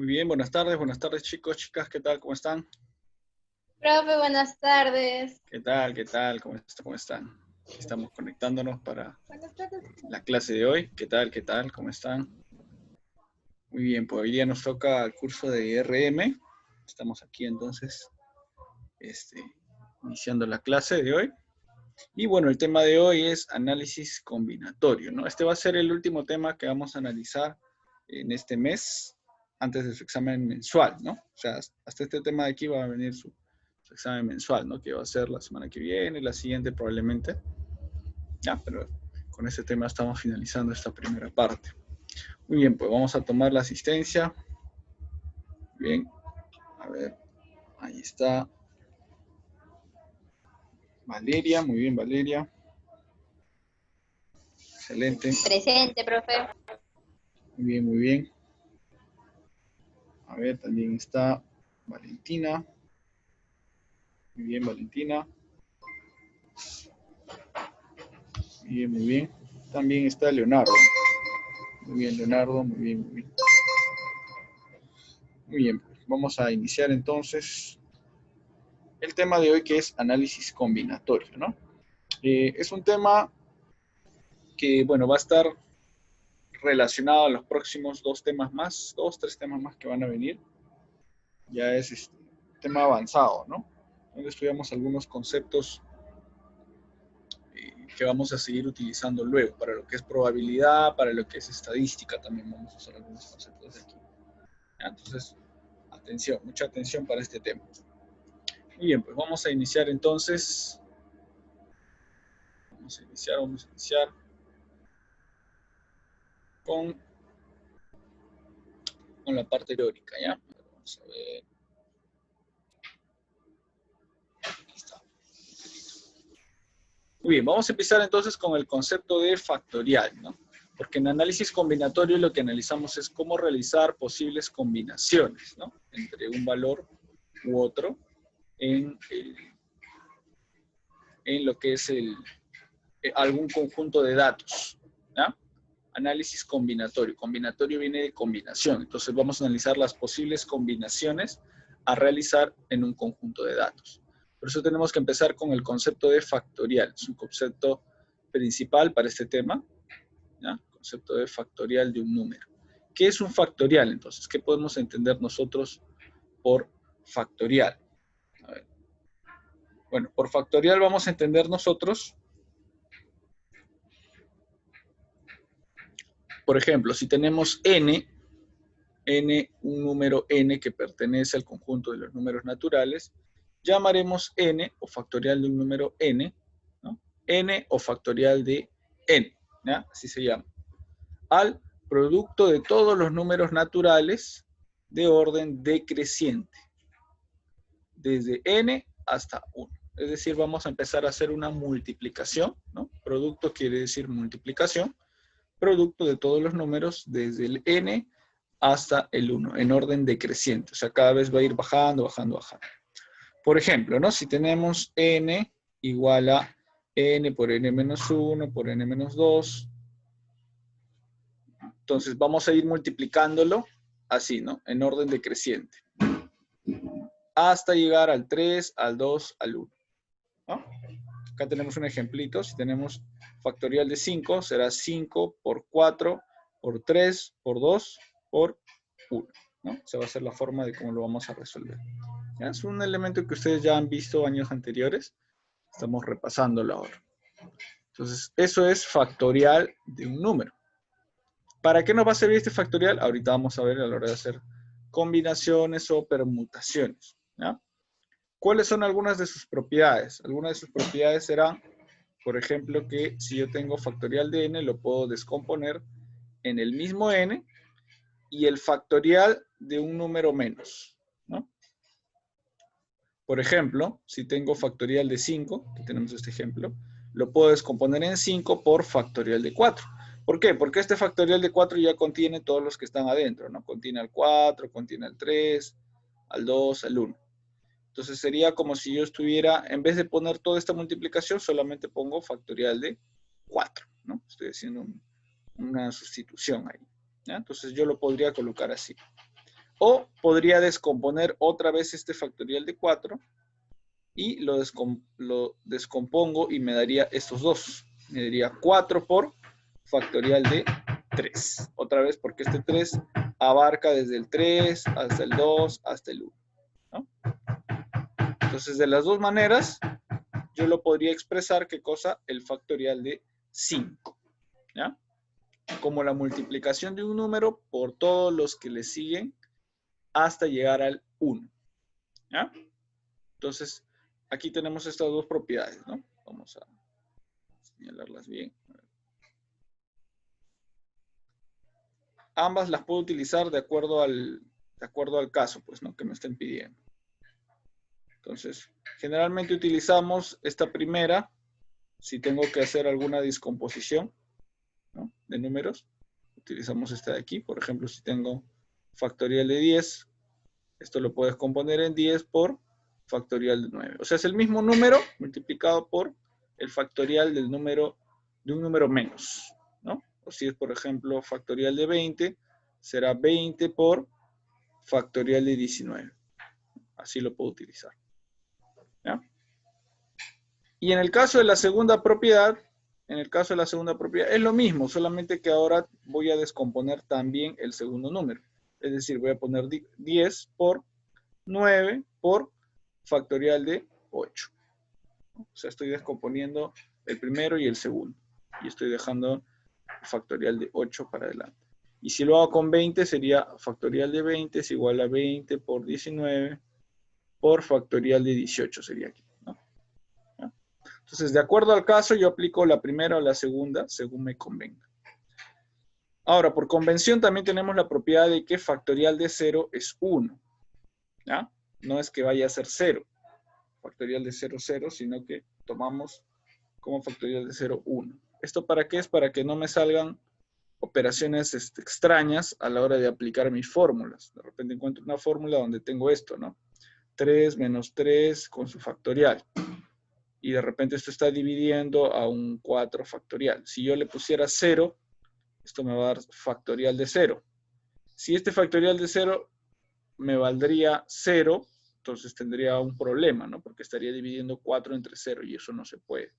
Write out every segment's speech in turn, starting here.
Muy bien, buenas tardes chicos, chicas, ¿qué tal? ¿Cómo están? Profe, buenas tardes. ¿Qué tal? ¿Qué tal? ¿Cómo están? Estamos conectándonos para Buenas tardes. la clase de hoy. ¿Qué tal? ¿Qué tal? ¿Cómo están? Muy bien, pues hoy día nos toca el curso de IRM. Estamos aquí entonces, iniciando la clase de hoy. Y bueno, el tema de hoy es análisis combinatorio, ¿no? Este va a ser el último tema que vamos a analizar en este mes, antes de su examen mensual, ¿no? O sea, hasta este tema de aquí va a venir su examen mensual, ¿no? Que va a ser la semana que viene, la siguiente probablemente. Ya, pero con este tema estamos finalizando esta primera parte. Muy bien, pues vamos a tomar la asistencia. Bien, a ver, ahí está. Valeria, muy bien, Valeria. Excelente. Presente, profe. Muy bien, muy bien. A ver, también está Valentina. Muy bien, Valentina. Muy bien, muy bien. También está Leonardo. Muy bien, Leonardo. Muy bien, muy bien. Muy bien, pues vamos a iniciar entonces el tema de hoy, que es análisis combinatorio, ¿no? Es un tema que, bueno, va a estar relacionado a los próximos dos, tres temas más que van a venir. Ya es tema avanzado, ¿no? Donde estudiamos algunos conceptos que vamos a seguir utilizando luego, para lo que es probabilidad, para lo que es estadística, también vamos a usar algunos conceptos de aquí. ¿Ya? Entonces, atención, mucha atención para este tema. Muy bien, pues vamos a iniciar entonces. Vamos a iniciar con la parte teórica, ¿ya? Vamos a ver. Aquí está. Muy bien, vamos a empezar entonces con el concepto de factorial, ¿no? Porque en análisis combinatorio lo que analizamos es cómo realizar posibles combinaciones, ¿no? Entre un valor u otro en lo que es algún conjunto de datos, ¿ya? Análisis combinatorio. Combinatorio viene de combinación. Entonces vamos a analizar las posibles combinaciones a realizar en un conjunto de datos. Por eso tenemos que empezar con el concepto de factorial. Es un concepto principal para este tema, ¿ya? Concepto de factorial de un número. ¿Qué es un factorial entonces? ¿Qué podemos entender nosotros por factorial? A ver. Bueno, por factorial vamos a entender nosotros, por ejemplo, si tenemos n, un número n que pertenece al conjunto de los números naturales, llamaremos n o factorial de un número n, ¿no? N o factorial de n, ¿ya? Así se llama. Al producto de todos los números naturales de orden decreciente, desde n hasta 1. Es decir, vamos a empezar a hacer una multiplicación, ¿no? Producto quiere decir multiplicación, producto de todos los números desde el n hasta el 1, en orden decreciente. O sea, cada vez va a ir bajando, bajando, bajando. Por ejemplo, ¿no? Si tenemos n igual a n por n menos 1, por n menos 2, entonces vamos a ir multiplicándolo así, ¿no? En orden decreciente. Hasta llegar al 3, al 2, al 1. ¿No? Acá tenemos un ejemplito. Si tenemos factorial de 5, será 5 por 4, por 3, por 2, por 1. ¿No? Esa va a ser la forma de cómo lo vamos a resolver. ¿Ya? Es un elemento que ustedes ya han visto años anteriores. Estamos repasándolo ahora. Entonces, eso es factorial de un número. ¿Para qué nos va a servir este factorial? Ahorita vamos a ver a la hora de hacer combinaciones o permutaciones. ¿Ya? ¿Cuáles son algunas de sus propiedades? Algunas de sus propiedades serán, por ejemplo, que si yo tengo factorial de n, lo puedo descomponer en el mismo n y el factorial de un número menos, ¿no? Por ejemplo, si tengo factorial de 5, que tenemos este ejemplo, lo puedo descomponer en 5 por factorial de 4. ¿Por qué? Porque este factorial de 4 ya contiene todos los que están adentro, ¿no? Contiene al 4, contiene al 3, al 2, al 1. Entonces sería como si yo estuviera, en vez de poner toda esta multiplicación, solamente pongo factorial de 4, ¿no? Estoy haciendo una sustitución ahí, ¿ya? Entonces yo lo podría colocar así. O podría descomponer otra vez este factorial de 4 y lo descompongo y me daría estos dos. Me daría 4 por factorial de 3. Otra vez porque este 3 abarca desde el 3 hasta el 2 hasta el 1. ¿No? Entonces, de las dos maneras, yo lo podría expresar, ¿qué cosa? El factorial de 5. ¿Ya? Como la multiplicación de un número por todos los que le siguen hasta llegar al 1. ¿Ya? Entonces, aquí tenemos estas dos propiedades, ¿no? Vamos a señalarlas bien. Ambas las puedo utilizar de acuerdo al caso, pues, ¿no? Que me estén pidiendo. Entonces, generalmente utilizamos esta primera si tengo que hacer alguna descomposición, ¿no? De números. Utilizamos esta de aquí. Por ejemplo, si tengo factorial de 10, esto lo puedes componer en 10 por factorial de 9. O sea, es el mismo número multiplicado por el factorial de un número menos, ¿no? O si es, por ejemplo, factorial de 20, será 20 por factorial de 19. Así lo puedo utilizar. ¿Ya? Y en el caso de la segunda propiedad, es lo mismo, solamente que ahora voy a descomponer también el segundo número. Es decir, voy a poner 10 por 9 por factorial de 8. O sea, estoy descomponiendo el primero y el segundo. Y estoy dejando factorial de 8 para adelante. Y si lo hago con 20, sería factorial de 20 es igual a 20 por 19 por factorial de 18 sería aquí, ¿no? ¿Ya? Entonces, de acuerdo al caso, yo aplico la primera o la segunda según me convenga. Ahora, por convención también tenemos la propiedad de que factorial de 0 es 1. ¿Ya? No es que vaya a ser 0, factorial de 0, 0, sino que tomamos como factorial de 0, 1. ¿Esto para qué? Es para que no me salgan operaciones extrañas a la hora de aplicar mis fórmulas. De repente encuentro una fórmula donde tengo esto, ¿no? 3 menos 3 con su factorial. Y de repente esto está dividiendo a un 4 factorial. Si yo le pusiera 0, esto me va a dar factorial de 0. Si este factorial de 0 me valdría 0, entonces tendría un problema, ¿no? Porque estaría dividiendo 4 entre 0 y eso no se puede.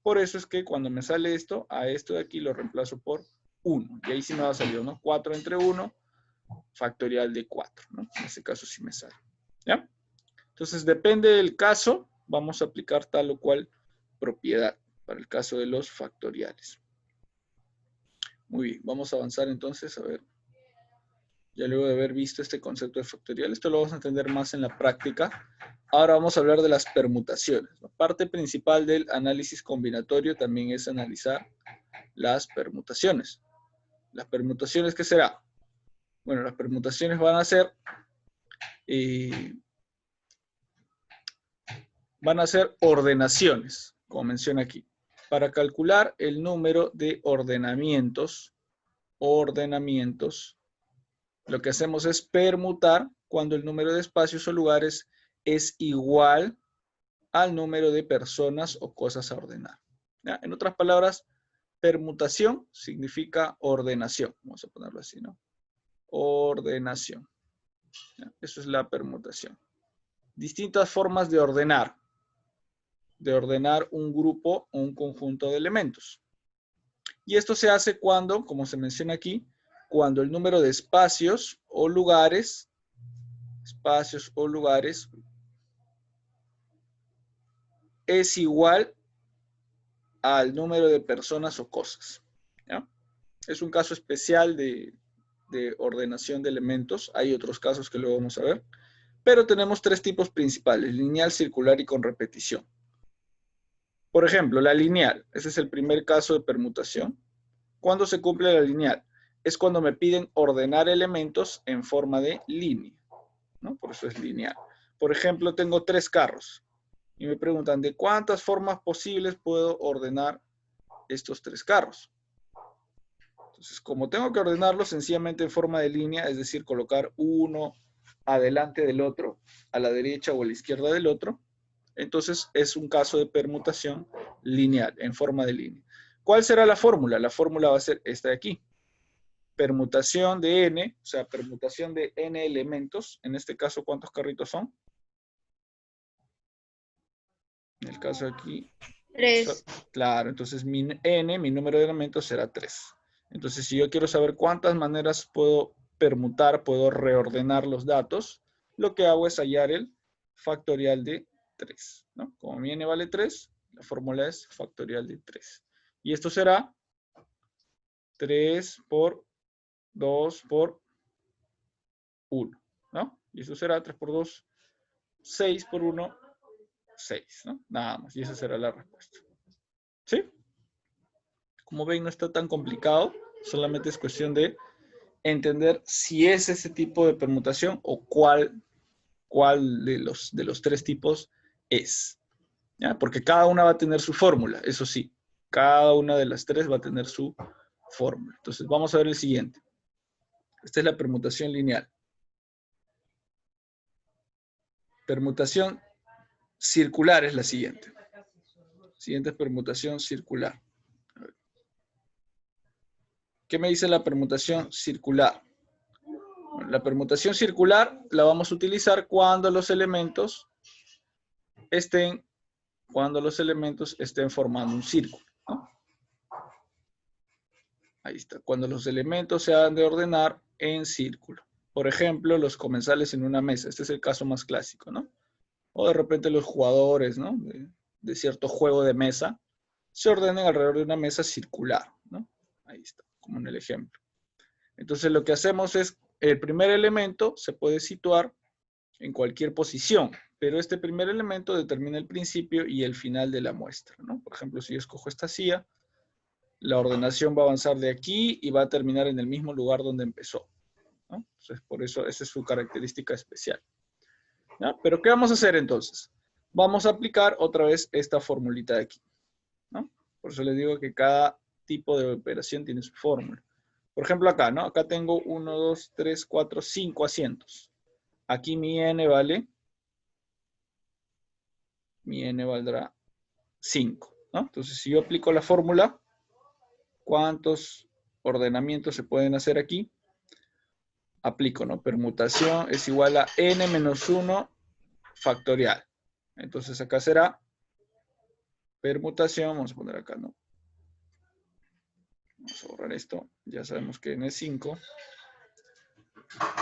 Por eso es que cuando me sale esto, a esto de aquí lo reemplazo por 1. Y ahí sí me va a salir, ¿no? 4 entre 1, factorial de 4, ¿no? En ese caso sí me sale. ¿Ya? Entonces, depende del caso, vamos a aplicar tal o cual propiedad para el caso de los factoriales. Muy bien, vamos a avanzar entonces, a ver. Ya luego de haber visto este concepto de factorial, esto lo vamos a entender más en la práctica. Ahora vamos a hablar de las permutaciones. La parte principal del análisis combinatorio también es analizar las permutaciones. ¿Las permutaciones qué será? Bueno, las permutaciones van a ser ordenaciones, como menciona aquí, para calcular el número de ordenamientos, lo que hacemos es permutar cuando el número de espacios o lugares es igual al número de personas o cosas a ordenar. ¿Ya? En otras palabras, permutación significa ordenación. Vamos a ponerlo así, ¿no? Ordenación. ¿Ya? Eso es la permutación. Distintas formas de ordenar un grupo o un conjunto de elementos. Y esto se hace cuando, como se menciona aquí, cuando el número de espacios o lugares es igual al número de personas o cosas. ¿Ya? Es un caso especial de ordenación de elementos. Hay otros casos que luego vamos a ver. Pero tenemos tres tipos principales: lineal, circular y con repetición. Por ejemplo, la lineal. Ese es el primer caso de permutación. ¿Cuándo se cumple la lineal? Es cuando me piden ordenar elementos en forma de línea, ¿no? Por eso es lineal. Por ejemplo, tengo 3 carros y me preguntan de cuántas formas posibles puedo ordenar estos 3 carros. Entonces, como tengo que ordenarlos sencillamente en forma de línea, es decir, colocar uno adelante del otro, a la derecha o a la izquierda del otro, entonces es un caso de permutación lineal, en forma de línea. ¿Cuál será la fórmula? La fórmula va a ser esta de aquí. permutación de n, o sea, permutación de n elementos. En este caso, ¿cuántos carritos son? En el caso de aquí, 3. claro, entonces mi n, mi número de elementos será 3. Entonces, si yo quiero saber cuántas maneras puedo permutar, puedo reordenar los datos, lo que hago es hallar el factorial de 3, ¿no? Como mi n vale 3, la fórmula es factorial de 3. Y esto será 3 por 2 por 1, ¿no? Y eso será 3 por 2, 6 por 1, 6, ¿no? Nada más, y esa será la respuesta. ¿Sí? Como ven, no está tan complicado, solamente es cuestión de entender si es ese tipo de permutación o cuál de los tres tipos es. ¿Ya? Porque cada una va a tener su fórmula, eso sí. Cada una de las tres va a tener su fórmula. Entonces, vamos a ver el siguiente. Esta es la permutación lineal. Permutación circular es la siguiente. Siguiente es permutación circular. ¿Qué me dice la permutación circular? Bueno, la permutación circular la vamos a utilizar cuando los elementos estén formando un círculo, ¿no? Ahí está. Cuando los elementos se han de ordenar en círculo. Por ejemplo, los comensales en una mesa. Este es el caso más clásico, ¿no? O de repente los jugadores, ¿no? De cierto juego de mesa se ordenen alrededor de una mesa circular, ¿no? Ahí está, como en el ejemplo. Entonces lo que hacemos es, el primer elemento se puede situar en cualquier posición, pero este primer elemento determina el principio y el final de la muestra, ¿no? Por ejemplo, si yo escojo esta silla, la ordenación va a avanzar de aquí y va a terminar en el mismo lugar donde empezó, ¿no? Entonces, por eso esa es su característica especial, ¿no? Pero ¿qué vamos a hacer entonces? Vamos a aplicar otra vez esta formulita de aquí, ¿no? Por eso les digo que cada tipo de operación tiene su fórmula. Por ejemplo acá, ¿no? Acá tengo 1, 2, 3, 4, 5 asientos. Aquí mi n valdrá 5, ¿no? Entonces, si yo aplico la fórmula, ¿cuántos ordenamientos se pueden hacer aquí? Aplico, ¿no? Permutación es igual a n menos 1 factorial. Entonces, acá será permutación, vamos a poner acá, ¿no? Vamos a borrar esto, ya sabemos que n es 5.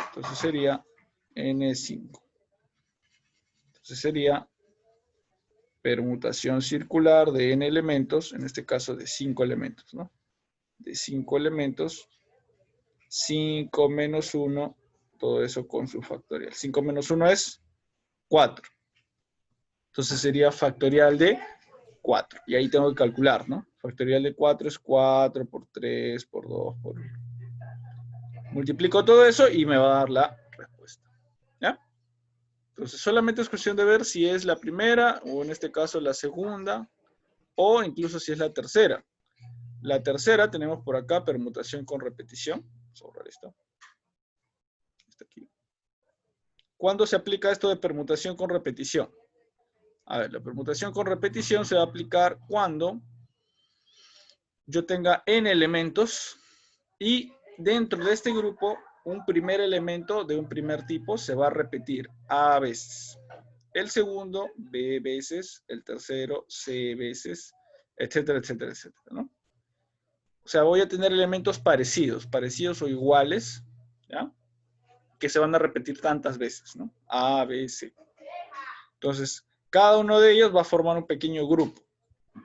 Entonces sería n5. Entonces sería permutación circular de n elementos, en este caso de 5 elementos, ¿no? De 5 elementos, 5 menos 1, todo eso con su factorial. 5 menos 1 es 4. Entonces sería factorial de 4. Y ahí tengo que calcular, ¿no? Factorial de 4 es 4 por 3, por 2, por 1. Multiplico todo eso y me va a dar la respuesta. ¿Ya? Entonces solamente es cuestión de ver si es la primera o en este caso la segunda o incluso si es la tercera. La tercera tenemos por acá permutación con repetición. Vamos a borrar esto. Está aquí. ¿Cuándo se aplica esto de permutación con repetición? A ver, la permutación con repetición se va a aplicar cuando yo tenga n elementos y dentro de este grupo un primer elemento de un primer tipo se va a repetir a veces. El segundo, b veces, el tercero, c veces, etcétera, etcétera, etcétera, ¿no? O sea, voy a tener elementos parecidos o iguales, ¿ya? Que se van a repetir tantas veces, ¿no? A, B, C. Entonces, cada uno de ellos va a formar un pequeño grupo.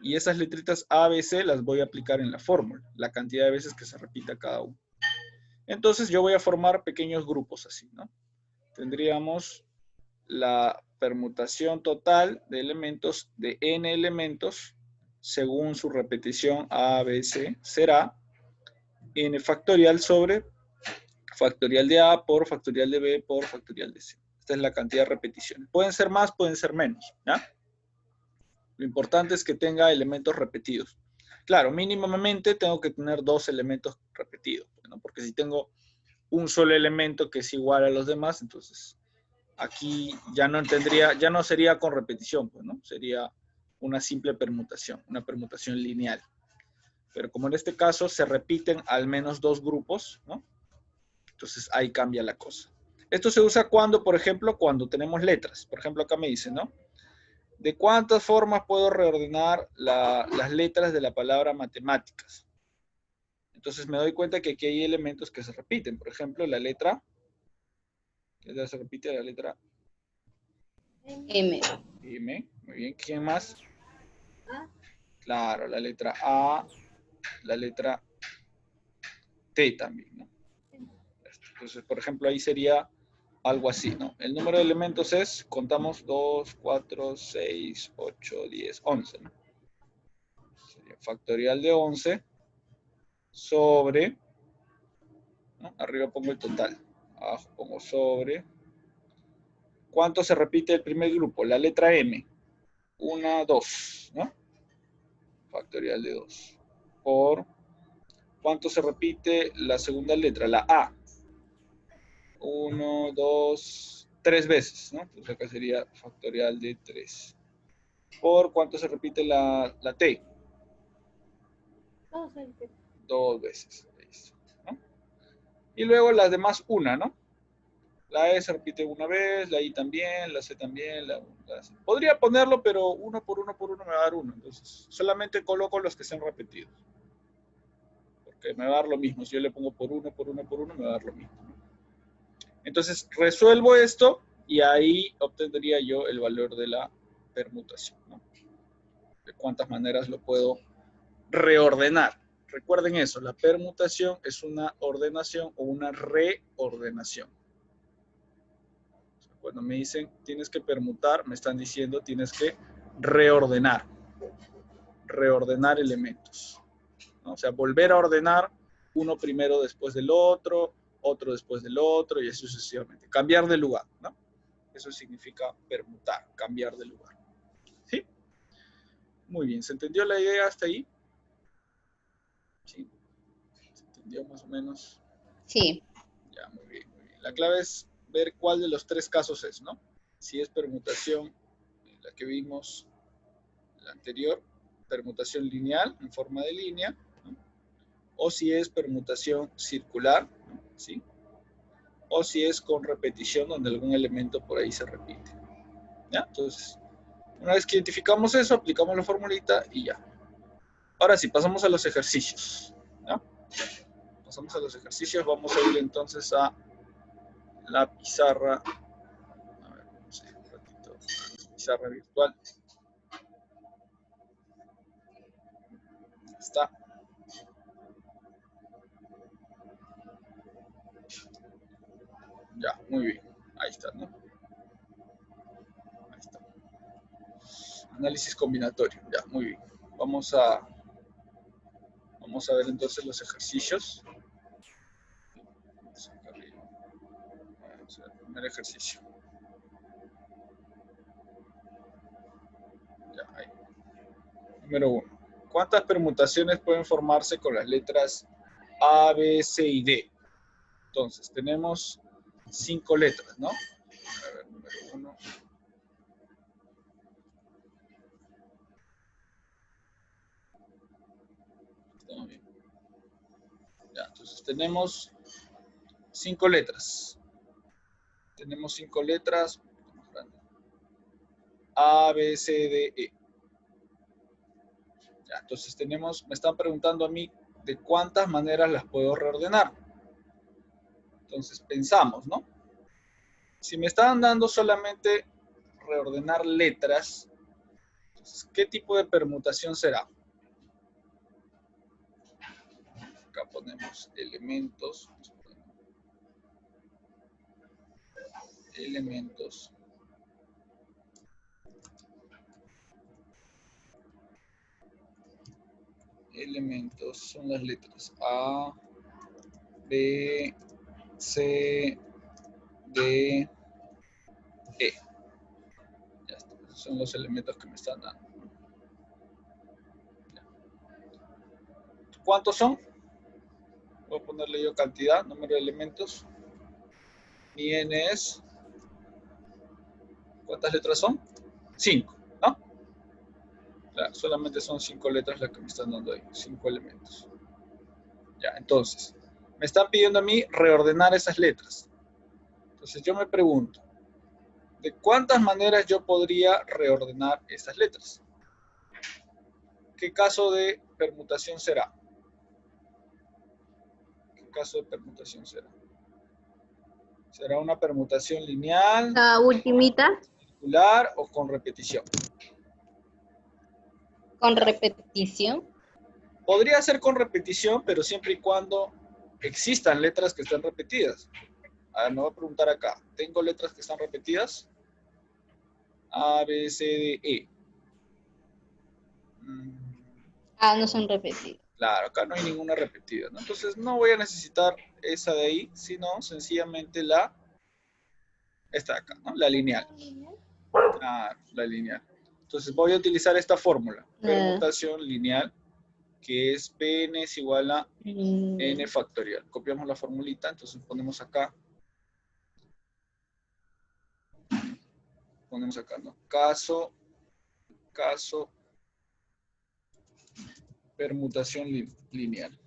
Y esas letritas A, B, C las voy a aplicar en la fórmula, la cantidad de veces que se repita cada uno. Entonces, yo voy a formar pequeños grupos así, ¿no? Tendríamos la permutación total de elementos de n elementos según su repetición A, B, C será n factorial sobre factorial de A por factorial de B por factorial de C. Esta es la cantidad de repeticiones. Pueden ser más, pueden ser menos, ¿ya? Lo importante es que tenga elementos repetidos. Claro, mínimamente tengo que tener 2 elementos repetidos, ¿no? Porque si tengo un solo elemento que es igual a los demás, entonces aquí ya no sería con repetición, pues, ¿no? Sería una simple permutación, una permutación lineal. Pero como en este caso se repiten al menos 2 grupos, ¿no? Entonces ahí cambia la cosa. Esto se usa cuando, por ejemplo, cuando tenemos letras. Por ejemplo, acá me dice, ¿no? ¿De cuántas formas puedo reordenar las letras de la palabra matemáticas? Entonces me doy cuenta que aquí hay elementos que se repiten. Por ejemplo, la letra, ¿qué se repite? La letra M. M. Muy bien. ¿Quién más? Claro, la letra A, la letra T también, ¿no? Entonces, por ejemplo, ahí sería algo así, ¿no? El número de elementos es, contamos 2, 4, 6, 8, 10, 11, ¿no? Sería factorial de 11 sobre, ¿no? Arriba pongo el total, abajo pongo sobre. ¿Cuánto se repite el primer grupo? La letra M. 1, 2, ¿no? Factorial de 2. Por, ¿cuánto se repite la segunda letra? La A. 1, 2, 3 veces, ¿no? Entonces acá sería factorial de 3. ¿Por cuánto se repite la T? 2 veces. ¿No? Y luego las demás una, ¿no? La E se repite una vez, la I también, la C también, la C. Podría ponerlo, pero uno por uno me va a dar uno. Entonces, solamente coloco los que sean repetidos. Porque me va a dar lo mismo. Si yo le pongo por uno, me va a dar lo mismo, ¿no? Entonces, resuelvo esto y ahí obtendría yo el valor de la permutación, ¿no? De cuántas maneras lo puedo reordenar. Recuerden eso, la permutación es una ordenación o una reordenación. Cuando me dicen tienes que permutar, me están diciendo tienes que reordenar elementos, ¿no? O sea, volver a ordenar uno primero después del otro después del otro y así sucesivamente. Cambiar de lugar, ¿no? Eso significa permutar, cambiar de lugar. ¿Sí? Muy bien, ¿se entendió la idea hasta ahí? ¿Sí? ¿Se entendió más o menos? Sí. Ya, muy bien, muy bien. La clave es ver cuál de los 3 casos es, ¿no? Si es permutación, la que vimos la anterior, permutación lineal en forma de línea, ¿no? O si es permutación circular, ¿no? ¿Sí? O si es con repetición donde algún elemento por ahí se repite. ¿Ya? Entonces, una vez que identificamos eso, aplicamos la formulita y ya. Ahora sí, pasamos a los ejercicios. ¿Ya? Pasamos a los ejercicios, vamos a ir entonces a la pizarra. A ver, no sé, un ratito. Pizarra virtual. Está. Ya, muy bien. Ahí está, ¿no? Ahí está. Análisis combinatorio. Ya, muy bien. Vamos a ver entonces los ejercicios. Vamos a ver el primer ejercicio. Ya, ahí. Número 1. ¿Cuántas permutaciones pueden formarse con las letras A, B, C y D? Entonces, tenemos 5 letras, ¿no? A ver, número 1. Estamos bien. Ya, entonces tenemos 5 letras. Tenemos 5 letras. A, B, C, D, E. Ya, entonces tenemos, me están preguntando a mí de cuántas maneras las puedo reordenar. Entonces pensamos, ¿no? Si me están dando solamente reordenar letras, entonces, ¿qué tipo de permutación será? Acá ponemos elementos. Elementos. Elementos son las letras A, B, C, D, E. Ya está. Esos son los elementos que me están dando. ¿Cuántos son? Voy a ponerle yo cantidad, número de elementos. Mi n es, ¿cuántas letras son? 5, ¿no? Claro, solamente son 5 letras las que me están dando ahí, 5 elementos. Ya, entonces, me están pidiendo a mí reordenar esas letras. Entonces yo me pregunto, ¿de cuántas maneras yo podría reordenar esas letras? ¿Qué caso de permutación será? ¿Qué caso de permutación será? ¿Será una permutación lineal, La ultimita, circular o con repetición? con repetición. Podría ser con repetición, pero siempre y cuando existan letras que están repetidas. A ver, me voy a preguntar acá. ¿Tengo letras que están repetidas? A, B, C, D, E. Ah, no son repetidas. Claro, acá no hay ninguna repetida, ¿no? Entonces no voy a necesitar esa de ahí, sino sencillamente esta de acá, ¿no? La lineal. Ah, la lineal. Entonces voy a utilizar esta fórmula. Permutación lineal, que es Pn es igual a n factorial. Copiamos la formulita, entonces ponemos acá. Ponemos acá, ¿no? Caso, permutación lineal.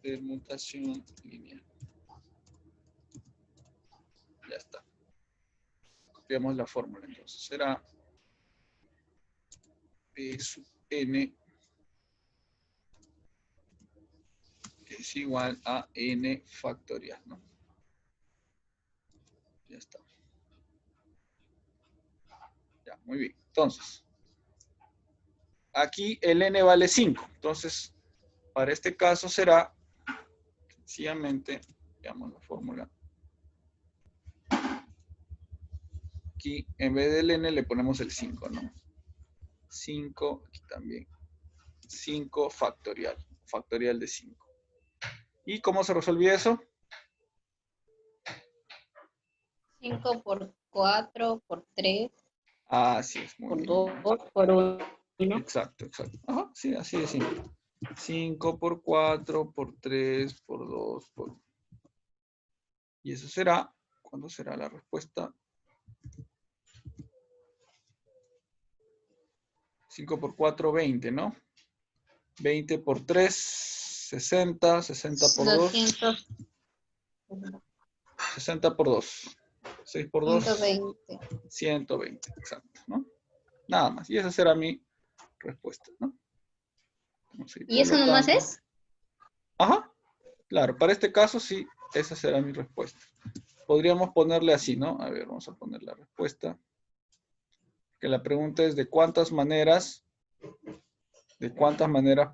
Permutación lineal. Ya está. Copiamos la fórmula, entonces será P sub n es igual a n factorial, ¿no? Ya está. Ya, muy bien. Entonces, aquí el n vale 5. Entonces, para este caso será, sencillamente, veamos la fórmula. Aquí, en vez del n, le ponemos el 5, ¿no? 5, aquí también. 5 factorial. Factorial de 5. ¿Y cómo se resolvió eso? 5 por 4 por 3 Así es, muy por bien. 2 por 1. Exacto, exacto. Ajá, sí, así de simple. 5 por 4 por 3 por 2 por... Y eso será, ¿cuándo será la respuesta? 5 por 4, 20, ¿no? 20 por 3, 60, 60 por 2, 200, 60 por 2, 6 por 2, 120. 120, exacto, ¿no? Nada más. Y esa será mi respuesta, ¿no? Entonces, ¿Y por eso lo nomás tanto, es? ajá, claro, para este caso sí, esa será mi respuesta. Podríamos ponerle así, ¿no? A ver, vamos a poner la respuesta. Que la pregunta es de cuántas maneras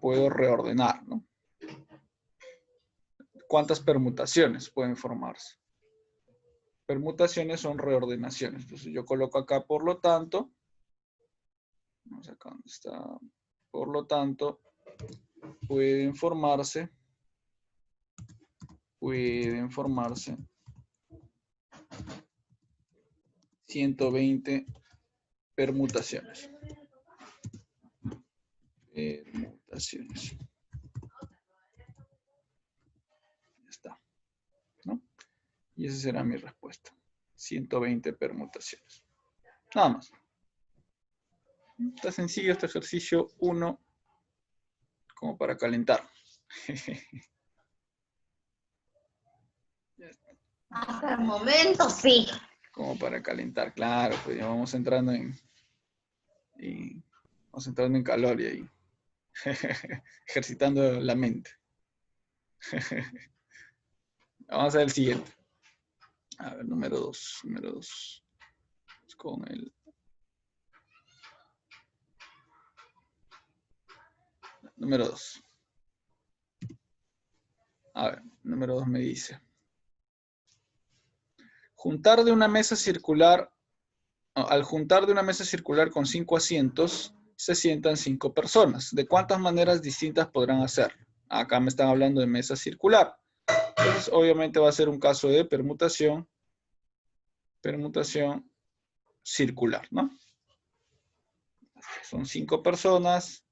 puedo reordenar, ¿no? ¿Cuántas permutaciones pueden formarse? Permutaciones son reordenaciones. Entonces yo coloco acá, por lo tanto, vamos acá donde está, por lo tanto, pueden formarse 120 permutaciones. Permutaciones. Ya está, ¿no? Y esa será mi respuesta. 120 permutaciones. Nada más. Está sencillo este ejercicio 1, como para calentar. Hasta el momento sí. Como para calentar, claro, pues ya vamos entrando en calor y ahí. Ejercitando la mente. Vamos a ver el siguiente. A ver, número 2. Número 2. Con el... Número 2. A ver, número 2 me dice. Juntar de una mesa circular, al juntar de una mesa circular con 5 asientos, se sientan 5 personas. ¿De cuántas maneras distintas podrán hacer? Acá me están hablando de mesa circular. Entonces, obviamente va a ser un caso de permutación circular, ¿no? Son 5 personas,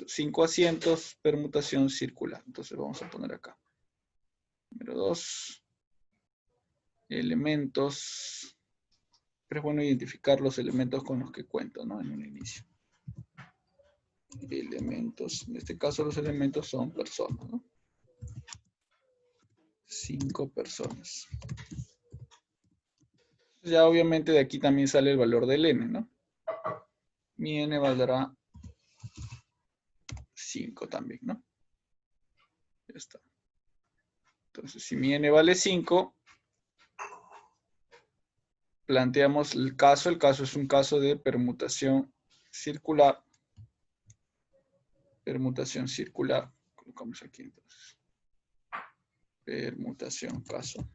5 asientos, permutación circular. Entonces vamos a poner acá. Número 2. Elementos Pero es bueno identificar los elementos con los que cuento, ¿no? En un inicio. Elementos, en este caso los elementos son personas, ¿no? 5 personas. Ya obviamente de aquí también sale el valor del n, ¿no? Mi n valdrá 5 también, ¿no? Ya está. Entonces, si mi n vale 5, planteamos el caso. El caso es un caso de permutación circular. Permutación circular. Colocamos aquí entonces. Permutación caso.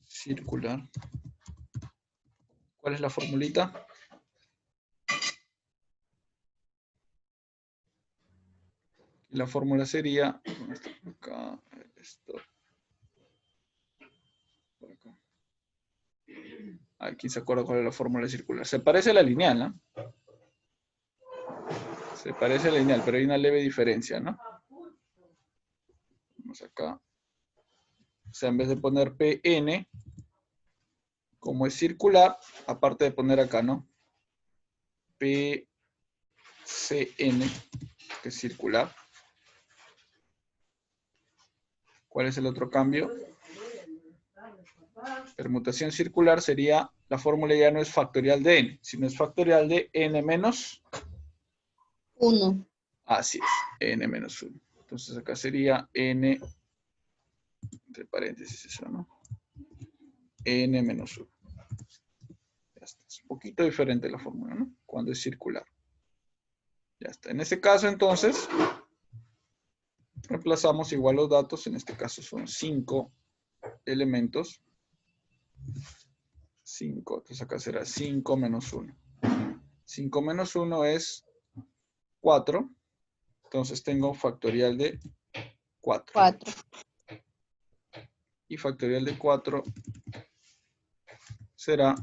Circular. ¿Cuál es la formulita? La fórmula sería, acá, esto, por acá. Aquí se acuerda cuál es la fórmula circular. Se parece a la lineal, ¿no? Se parece a la lineal, pero hay una leve diferencia, ¿no? Vamos acá. O sea, en vez de poner PN, como es circular, aparte de poner acá, ¿no? PCN, que es circular. ¿Cuál es el otro cambio? Permutación circular sería, la fórmula ya no es factorial de n, sino es factorial de n menos 1. Así es, n menos 1. Entonces acá sería n, entre paréntesis eso, ¿no? N menos 1. Ya está. Es un poquito diferente la fórmula, ¿no? Cuando es circular. Ya está. En este caso, entonces, reemplazamos igual los datos. En este caso son 5 elementos. 5. Entonces acá será 5 menos 1. 5 menos 1 es 4. Entonces tengo factorial de 4. 4. Y factorial de 4 será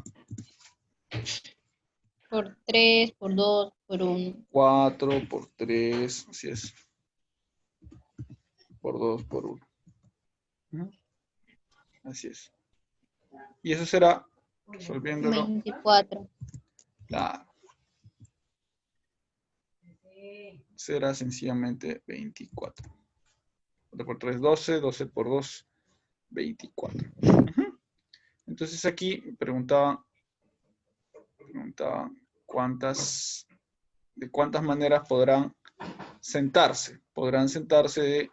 Por 3, por 2, por 1. 4 por 3, así es. Por 2, por 1. Así es. Y eso será, resolviéndolo. 24. Claro. Será sencillamente 24. 4 por 3, 12. 12 por 2, 24. Entonces aquí preguntaba de cuántas maneras podrán sentarse. Podrán sentarse de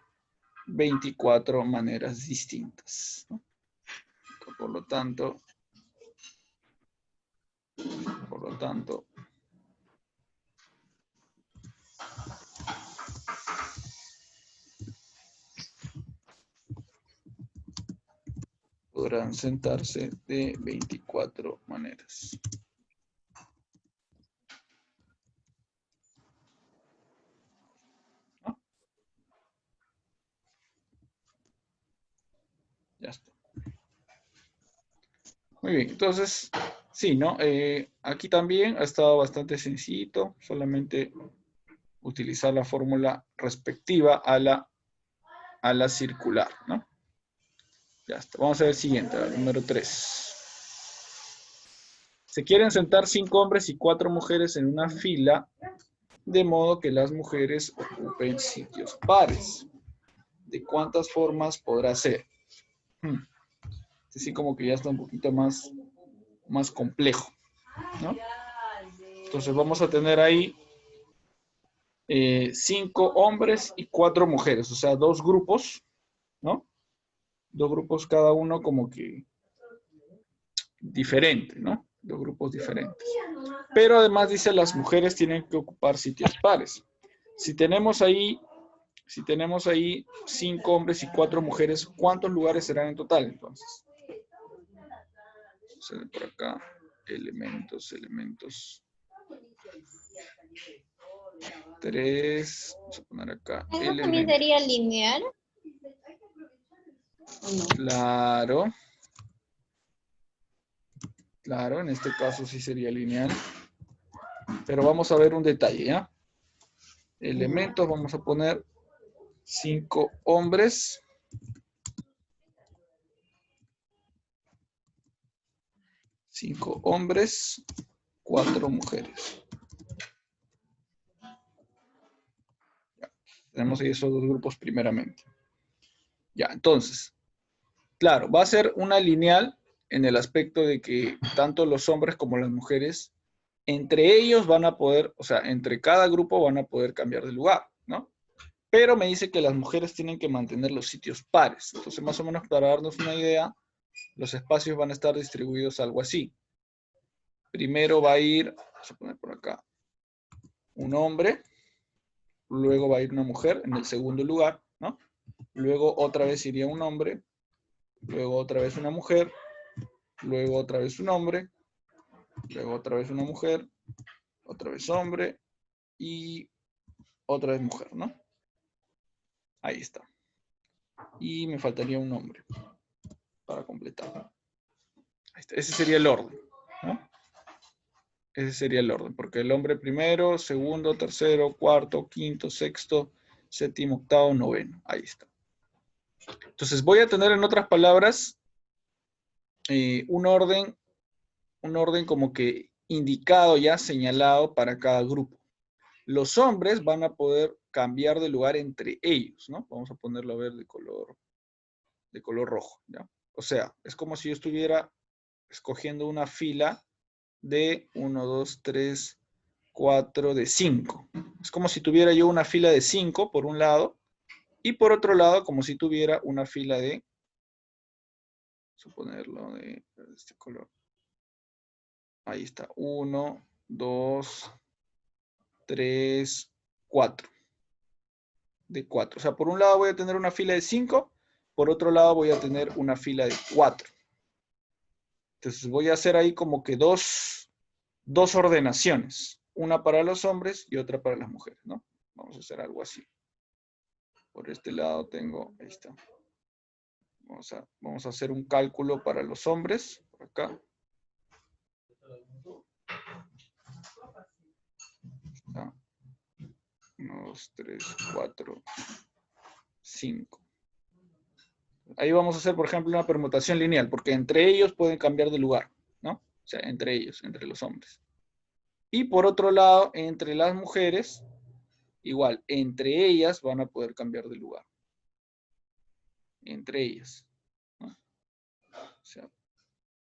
24 maneras distintas, ¿no? Por lo tanto, podrán sentarse de 24 maneras. ¿No? Ya está. Muy bien, entonces, sí, ¿no? Aquí también ha estado bastante sencillito, solamente utilizar la fórmula respectiva a la circular, ¿no? Ya está. Vamos a ver el siguiente, el número 3. Se quieren sentar 5 hombres y 4 mujeres en una fila, de modo que las mujeres ocupen sitios pares. ¿De cuántas formas podrá ser? Así como que ya está un poquito más complejo, ¿no? Entonces vamos a tener ahí 5 hombres y 4 mujeres, o sea, 2 grupos, ¿no? 2 grupos cada uno como que diferente, ¿no? 2 grupos diferentes. Pero además dice las mujeres tienen que ocupar sitios pares. Si tenemos ahí 5 hombres y 4 mujeres, ¿cuántos lugares serán en total entonces? Vamos a ver por acá, elementos. 3, vamos a poner acá. ¿Eso también sería lineal? ¿O no? Claro. Claro, en este caso sí sería lineal. Pero vamos a ver un detalle, ¿ya? Elementos, vamos a poner 5 hombres. 5 hombres, 4 mujeres. Ya, tenemos ahí esos dos grupos primeramente. Ya, entonces, claro, va a ser una lineal en el aspecto de que tanto los hombres como las mujeres, entre ellos van a poder, o sea, entre cada grupo van a poder cambiar de lugar, ¿no? Pero me dice que las mujeres tienen que mantener los sitios pares. Entonces, más o menos para darnos una idea, los espacios van a estar distribuidos algo así. Primero va a ir, vamos a poner por acá, un hombre, luego va a ir una mujer en el segundo lugar, ¿no? Luego otra vez iría un hombre, luego otra vez una mujer, luego otra vez un hombre, luego otra vez una mujer, otra vez hombre y otra vez mujer, ¿no? Ahí está. Y me faltaría un hombre para completar. Ahí está. Ese sería el orden, ¿no? Ese sería el orden, porque el hombre primero, segundo, tercero, cuarto, quinto, sexto, séptimo, octavo, noveno. Ahí está. Entonces voy a tener, en otras palabras, un orden como que indicado ya, señalado para cada grupo. Los hombres van a poder cambiar de lugar entre ellos, ¿no? Vamos a ponerlo a ver de color rojo, ¿ya? O sea, es como si yo estuviera escogiendo una fila de 1, 2, 3, 4, de 5. Es como si tuviera yo una fila de 5 por un lado y por otro lado como si tuviera una fila de, suponerlo de este color. Ahí está, 1, 2, 3, 4. De 4. O sea, por un lado voy a tener una fila de 5, por otro lado voy a tener una fila de 4. Entonces voy a hacer ahí como que dos ordenaciones, una para los hombres y otra para las mujeres, ¿no? Vamos a hacer algo así. Por este lado tengo, ahí está. Vamos a hacer un cálculo para los hombres, por acá. Está. 1, 2, 3, 4, 5. Ahí vamos a hacer, por ejemplo, una permutación lineal, porque entre ellos pueden cambiar de lugar, ¿no? O sea, entre ellos, entre los hombres. Y por otro lado, entre las mujeres, igual, entre ellas van a poder cambiar de lugar. Entre ellas, ¿no? O sea,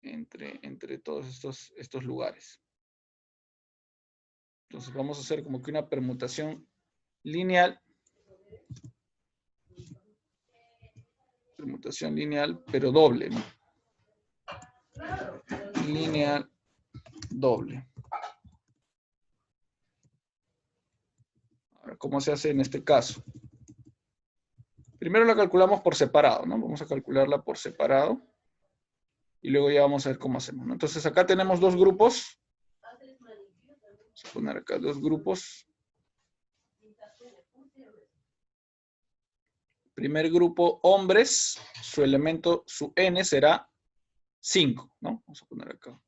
entre todos estos lugares. Entonces vamos a hacer como que una permutación lineal. Permutación lineal, pero doble, ¿no? Lineal doble. Ahora, ¿cómo se hace en este caso? Primero la calculamos por separado, ¿no? Vamos a calcularla por separado. Y luego ya vamos a ver cómo hacemos, ¿no? Entonces acá tenemos dos grupos. Vamos a poner acá dos grupos. Primer grupo, hombres. Su elemento, su n será 5, ¿no? Vamos a poner acá.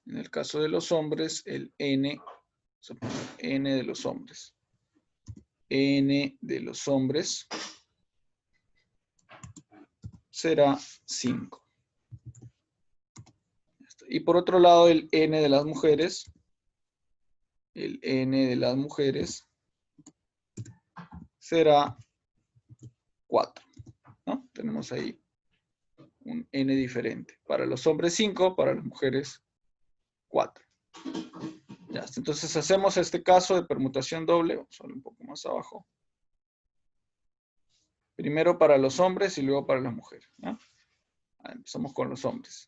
En el caso de los hombres, el n, vamos a poner n de los hombres. N de los hombres será 5. Y por otro lado, el n de las mujeres, será 4, ¿no? Tenemos ahí un n diferente. Para los hombres 5, para las mujeres 4. Ya está. Entonces hacemos este caso de permutación doble. Vamos a ver un poco más abajo. Primero para los hombres y luego para las mujeres, ¿no? Empezamos con los hombres.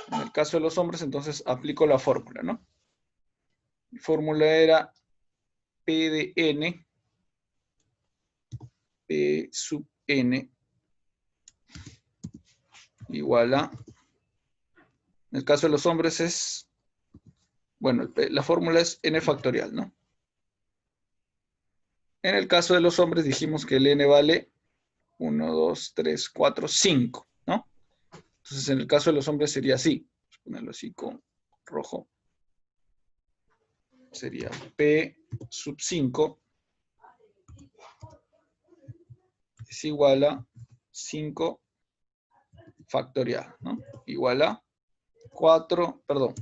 En el caso de los hombres, entonces aplico la fórmula, ¿no? Mi fórmula era P de n, P sub n, igual a, en el caso de los hombres es, bueno, la fórmula es n factorial, ¿no? En el caso de los hombres dijimos que el n vale 1, 2, 3, 4, 5, ¿no? Entonces en el caso de los hombres sería así. Vamos a ponerlo así con rojo. Sería P sub 5 es igual a 5 factorial, ¿no? Igual a 4, perdón,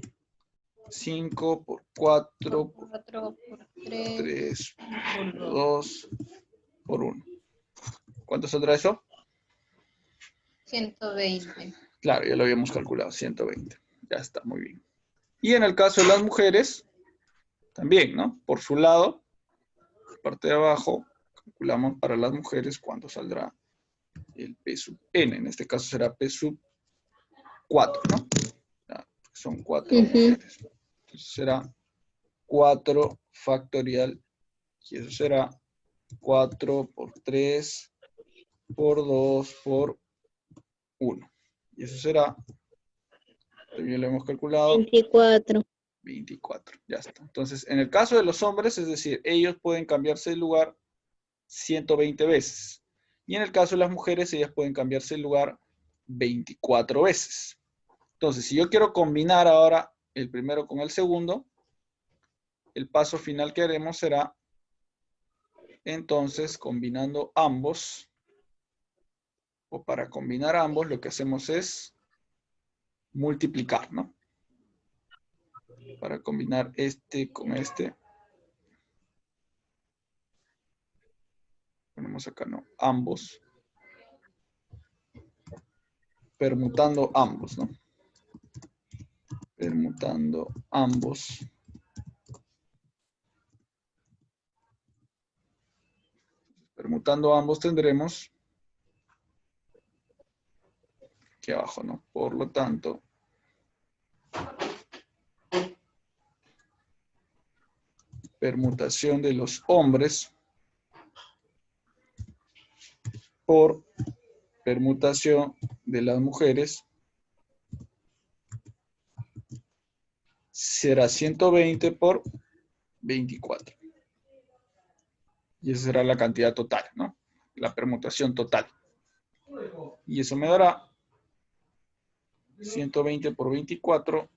5 por 4 por 4 por 3 3 por por 2. 2 por 1. ¿Cuánto saldrá eso? 120. Claro, ya lo habíamos calculado, 120. Ya está, muy bien. Y en el caso de las mujeres, también, ¿no? Por su lado, parte de abajo, calculamos para las mujeres cuánto saldrá el P sub n. En este caso será P sub 4, ¿no? Ya, son 4 mujeres. Entonces será 4 factorial, y eso será 4 por 3 por 2 por 1. Y eso será, también lo hemos calculado, 24. 24. Ya está. Entonces, en el caso de los hombres, es decir, ellos pueden cambiarse de lugar 120 veces. Y en el caso de las mujeres, ellas pueden cambiarse de lugar 24 veces. Entonces, si yo quiero combinar ahora el primero con el segundo, el paso final que haremos será, entonces, combinando ambos, o para combinar ambos, lo que hacemos es multiplicar, ¿no? Para combinar este con este. Ponemos acá, ¿no? Ambos. Permutando ambos, ¿no? Permutando ambos. Permutando ambos tendremos aquí abajo, ¿no? Por lo tanto, permutación de los hombres por permutación de las mujeres será 120 por 24. Y esa será la cantidad total, ¿no? La permutación total. Y eso me dará 120 por 24